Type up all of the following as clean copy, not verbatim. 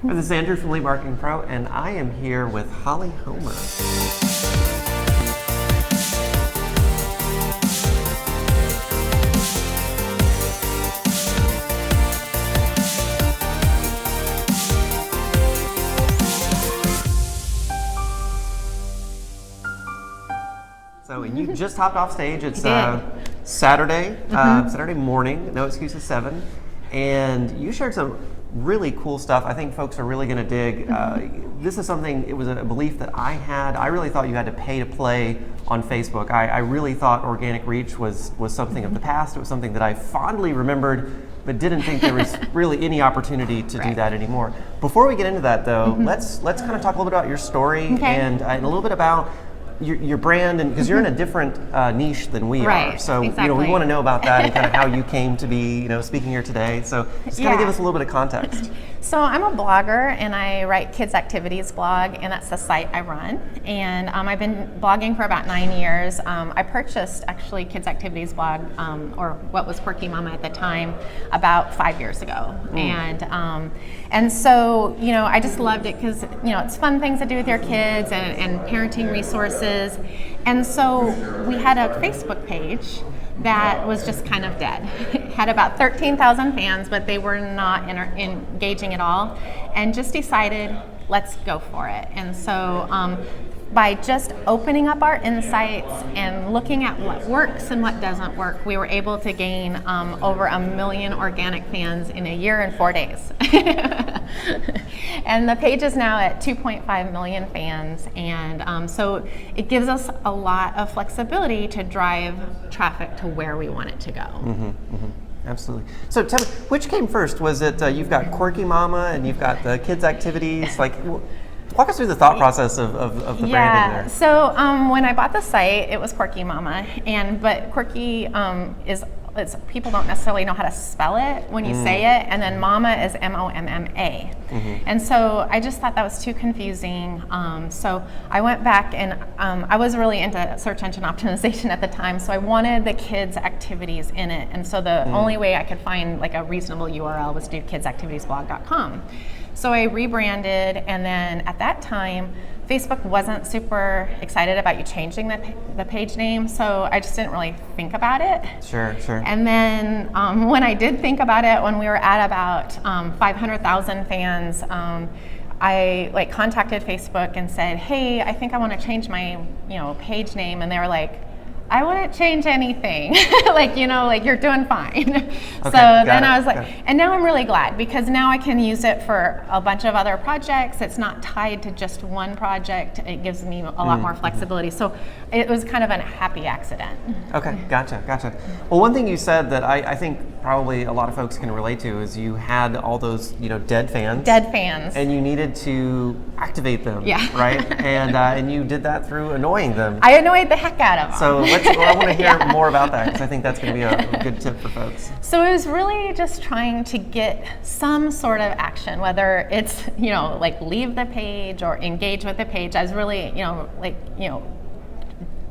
This is Andrew from Lead Marketing Pro, and I am here with Holly Homer. So, and you just hopped off stage. It's Saturday, Saturday morning, No Excuses 7, and you shared some really cool stuff. I think folks are really going to dig. This is something, it was a belief that I had. I really thought you had to pay to play on Facebook. I really thought organic reach was something of the past. It was something that I fondly remembered, but didn't think there was really any opportunity to do that anymore. Before we get into that though, let's kind of talk a little bit about your story and a little bit about your brand, and because you're in a different niche than we are, so we want to know about that and kind of how you came to be speaking here today. So just kind of give us a little bit of context. So I'm a blogger, and I write Kids Activities blog, and that's the site I run. And I've been blogging for about 9 years. I purchased actually Kids Activities blog, or what was Quirky Mama at the time, about 5 years ago. And so I just loved it because it's fun things to do with your kids and parenting resources. And so we had a Facebook page that was just kind of dead. It had about 13,000 fans, but they were not engaging at all, and just decided, let's go for it. And so by just opening up our insights and looking at what works and what doesn't work, we were able to gain over 1 million organic fans in a year and 4 days. And the page is now at 2.5 million fans, and so it gives us a lot of flexibility to drive traffic to where we want it to go. Absolutely. So tell me, which came first? Was it you've got Quirky Mama and you've got the Kids Activities? Walk us through the thought process of the branding there. So when I bought the site, it was Quirky Mama, but Quirky is people don't necessarily know how to spell it when you say it, and then Mama is MOMMA. And so I just thought that was too confusing. So I went back, and I was really into search engine optimization at the time, so I wanted the kids' activities in it. And so the only way I could find like a reasonable URL was to do kidsactivitiesblog.com. So I rebranded, and then at that time, Facebook wasn't super excited about you changing the page name, so I just didn't really think about it. Sure. And then when I did think about it, when we were at about 500,000 fans, I contacted Facebook and said, hey, I think I want to change my page name, and they were like, I wouldn't change anything. You're doing fine. So then I was like, and now I'm really glad, because now I can use it for a bunch of other projects. It's not tied to just one project. It gives me a lot more flexibility. So it was kind of a happy accident. Okay, gotcha. Well, one thing you said that I think probably a lot of folks can relate to is you had all those dead fans. And you needed to activate them, right? And you did that through annoying them. I annoyed the heck out of them. So I want to hear more about that, because I think that's going to be a good tip for folks. So it was really just trying to get some sort of action, whether it's leave the page or engage with the page. I was really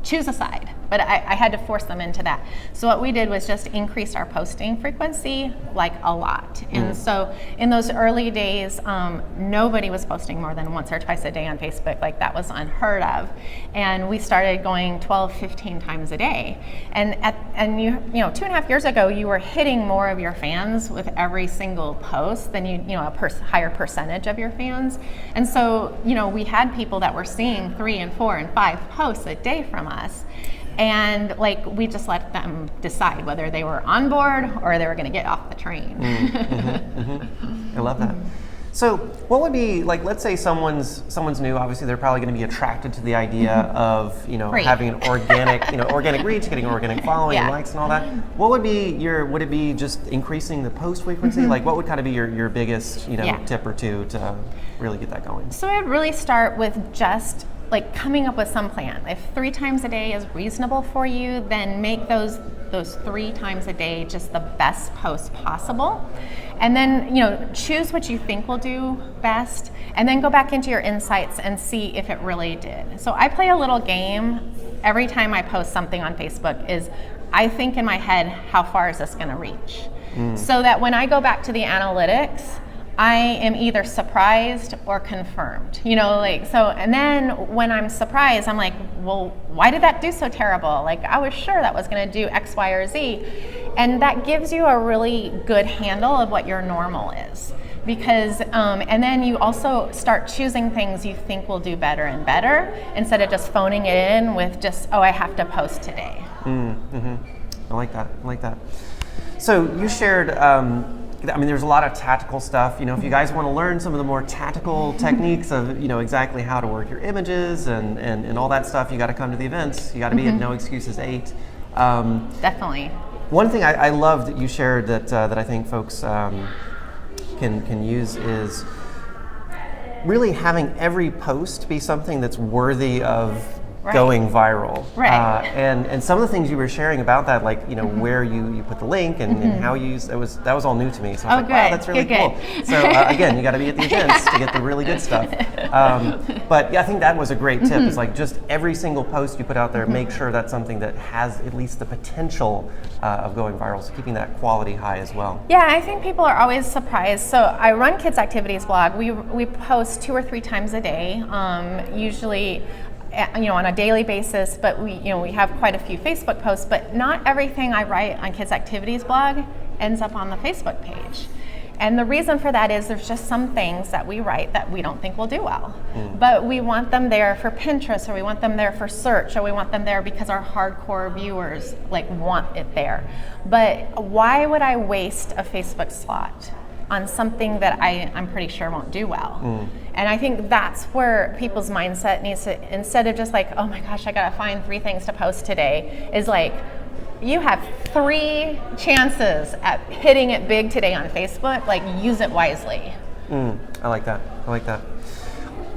choose a side, but I had to force them into that. So what we did was just increase our posting frequency a lot. And so in those early days, nobody was posting more than once or twice a day on Facebook. That was unheard of. And we started going 12, 15 times a day. And 2.5 years ago, you were hitting more of your fans with every single post than a higher percentage of your fans. And so we had people that were seeing 3 and 4 and 5 posts a day from us. And we just let them decide whether they were on board or they were going to get off the train. I love that. So what would be, let's say someone's new, obviously they're probably going to be attracted to the idea of, having an organic, organic reach, getting organic following and likes and all that. What would be would it be just increasing the post frequency? What would kind of be your biggest, tip or two to really get that going? So I'd really start with just coming up with some plan. If 3 times a day is reasonable for you, then make those 3 times a day just the best posts possible. And then, choose what you think will do best, and then go back into your insights and see if it really did. So I play a little game every time I post something on Facebook is I think in my head, how far is this gonna reach? So that when I go back to the analytics, I am either surprised or confirmed, you know, like, so, and then when I'm surprised, I'm like, well, why did that do so terrible? Like, I was sure that was going to do X, Y, or Z. And that gives you a really good handle of what your normal is. Because, and then you also start choosing things you think will do better and better instead of just phoning it in with just, oh, I have to post today. Mm-hmm. I like that. I like that. So you shared, I mean, there's a lot of tactical stuff. You know, if you guys want to learn some of the more tactical techniques of, you know, exactly how to work your images and all that stuff, you got to come to the events. You got to be at No Excuses 8. Definitely. One thing I love that you shared that I think folks can use is really having every post be something that's worthy of going viral. Right. And some of the things you were sharing about that, like, you know, where you put the link and how you use that was all new to me. So I was like, wow, that's really cool. So again, you got to be at the events to get the really good stuff. But yeah, I think that was a great tip. It's like just every single post you put out there, make sure that's something that has at least the potential of going viral. So keeping that quality high as well. Yeah, I think people are always surprised. So I run Kids Activities blog. We post 2 or 3 times a day, usually, you know, on a daily basis, but we have quite a few Facebook posts, but not everything I write on Kids Activities blog ends up on the Facebook page. And the reason for that is there's just some things that we write that we don't think will do well. But we want them there for Pinterest, or we want them there for search, or we want them there because our hardcore viewers like want it there. But why would I waste a Facebook slot on something that I'm pretty sure won't do well? And I think that's where people's mindset needs to, instead of just like, oh my gosh, I gotta find 3 things to post today, is like, you have 3 chances at hitting it big today on Facebook, like use it wisely. I like that. I like that.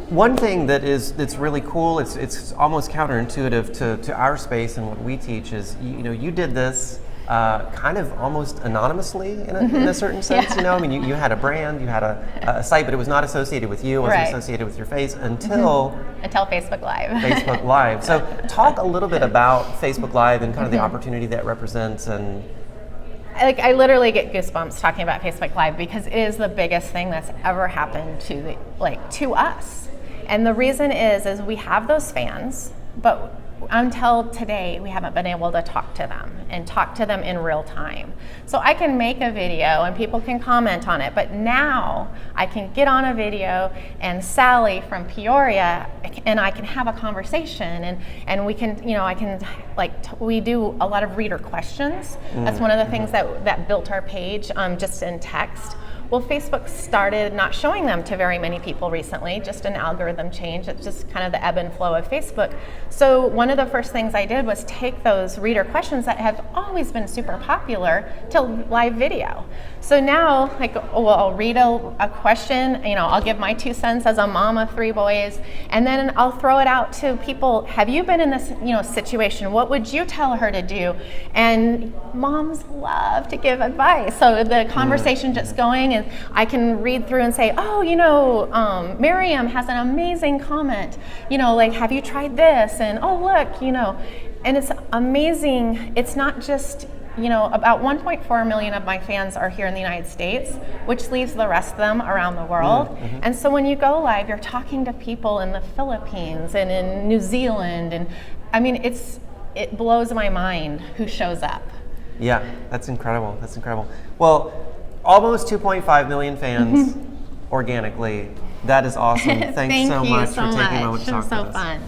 One thing that's really cool, it's almost counterintuitive to our space and what we teach is, you know, you did this kind of almost anonymously in a certain sense. You know, I mean, you had a brand, you had a site, but it was not associated with you, it wasn't associated with your face until Facebook Live. Facebook Live. So talk a little bit about Facebook Live and kind of the opportunity that represents. And like, I literally get goosebumps talking about Facebook Live because it is the biggest thing that's ever happened to us. And the reason is we have those fans, but until today, we haven't been able to talk to them in real time. So I can make a video and people can comment on it, but now I can get on a video and Sally from Peoria and I can have a conversation and we can, you know, we do a lot of reader questions. That's one of the things that built our page just in text. Well, Facebook started not showing them to very many people recently, just an algorithm change. It's just kind of the ebb and flow of Facebook. So one of the first things I did was take those reader questions that have always been super popular to live video. So now, like, I'll read a question, you know, I'll give my 2 cents as a mom of 3 boys, and then I'll throw it out to people. Have you been in this, you know, situation? What would you tell her to do? And moms love to give advice. So the conversation just going, and I can read through and say, oh, you know, Miriam has an amazing comment. You know, like, have you tried this? And oh, look, you know, and it's amazing. It's not just, you know, about 1.4 million of my fans are here in the United States, which leaves the rest of them around the world. And so when you go live, you're talking to people in the Philippines and in New Zealand. And I mean, it blows my mind who shows up. Yeah, that's incredible. That's incredible. Well, almost 2.5 million fans organically. That is awesome. Thanks so much for taking a moment to talk to us. It was so fun.